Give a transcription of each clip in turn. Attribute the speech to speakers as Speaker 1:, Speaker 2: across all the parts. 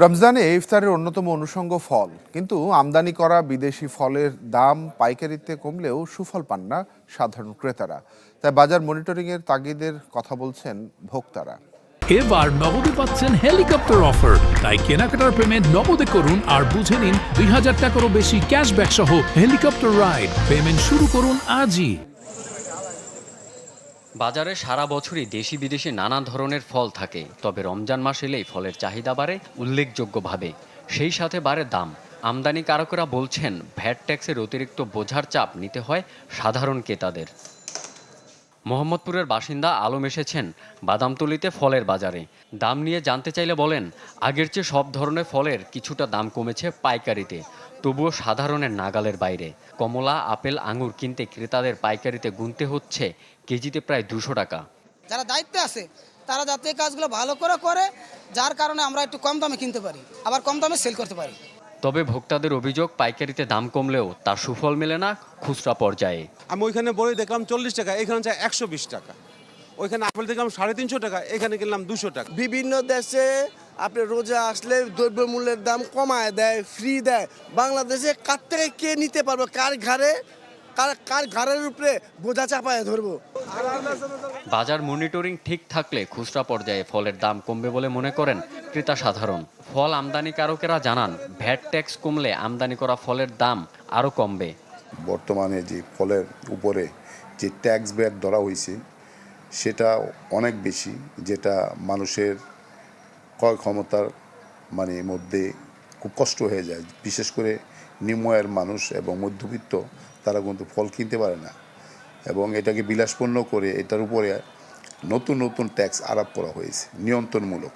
Speaker 1: রমজানে ইফতারের অন্যতম অনুষঙ্গ ফল, কিন্তু আমদানি করা বিদেশি ফলের দাম পাইকারিতে কমলেও সুফল পান না সাধারণ ক্রেতারা। তাই বাজার মনিটরিংয়ের তাগিদের কথা বলছেন ভোক্তারা।
Speaker 2: এবার নগদে পাচ্ছেন হেলিকপ্টার অফার, তাই কেনাকাটার পেমেন্ট নগদে করুন আর বুঝে নিন ২,০০০ টাকারও বেশি ক্যাশব্যাক সহ হেলিকপ্টার রাইড। পেমেন্ট শুরু করুন আজই।
Speaker 3: বাজারে সারা বছরই দেশি বিদেশি নানা ধরনের ফল থাকে, তবে রমজান মাস এলেই ফলের চাহিদা বাড়ে উল্লেখযোগ্যভাবে। সেই সাথে বাড়ে দাম। আমদানিকারকেরা বলছেন ভ্যাট ট্যাক্সের অতিরিক্ত বোঝার চাপ নিতে হয় সাধারণ ক্রেতাদের। মোহাম্মদপুরের বাসিন্দা আলম এসেছেন বাদামতলীতে ফলের বাজারে। দাম নিয়ে জানতে চাইলে বলেন, আগের চেয়ে সব ধরনের ফলের কিছুটা দাম কমেছে পাইকারিতে, তবুও সাধারণের নাগালের বাইরে। কমলা, আপেল, আঙুর কিনতে ক্রেতাদের পাইকারিতে গুনতে হচ্ছে কেজিতে প্রায় ২০০ টাকা।
Speaker 4: যারা দায়িত্বে আছে তারা যাতে এই কাজগুলো ভালো করে, যার কারণে আমরা একটু কম দামে কিনতে পারি, আবার কম দামে সেল করতে পারি।
Speaker 3: তবে ভোক্তাদের অভিযোগ, পাইকারিতে দাম কমলেও তার সুফল মেলে না খুচরা পর্যায়ে।
Speaker 5: আমি ওইখানে বড়ি দেখলাম ৪০ টাকা, এখানে চাই ১২০ টাকা। ওইখানে আপেল দেখলাম ৩৫০ টাকা, এখানে কিনলাম ২০০ টাকা।
Speaker 6: বিভিন্ন দেশে আপনি রোজা আসলে দ্রব্যমূল্যের দাম কমায় দেয়, ফ্রি দেয়। বাংলাদেশে কার থেকে কে নিতে পারবো, কার ঘাড়ের উপরে বোঝা চাপায় ধরবো।
Speaker 3: বাজার মনিটরিং ঠিক থাকলে খুচরা পর্যায়ে ফলের দাম কমবে বলে মনে করেন ক্রেতা সাধারণ। ফল আমদানিকারকেরা জানান, ভ্যাট ট্যাক্স কমলে আমদানি করা ফলের দাম আরও কমবে।
Speaker 7: বর্তমানে যে ফলের উপরে যে ট্যাক্স ব্যাট ধরা হয়েছে সেটা অনেক বেশি, যেটা মানুষের ক্রয় ক্ষমতার মধ্যে খুব কষ্ট হয়ে যায়। বিশেষ করে নিম্ন আয়ের মানুষ এবং মধ্যবিত্ত তারা কিন্তু ফল কিনতে পারে না, এবং এটাকে বিলাসপূর্ণ করে এটার উপরে নতুন নতুন ট্যাক্স আরোপ করা হয়েছে নিয়ন্ত্রণমূলক।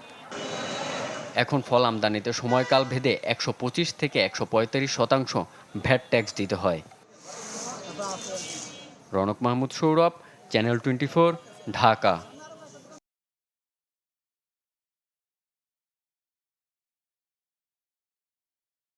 Speaker 3: এখন ফল আমদানিতে সময়কাল ভেদে ১২৫ থেকে ১৩৫% ভ্যাট ট্যাক্স দিতে হয়। রনক মাহমুদ সৌরভ, চ্যানেল 24, ঢাকা।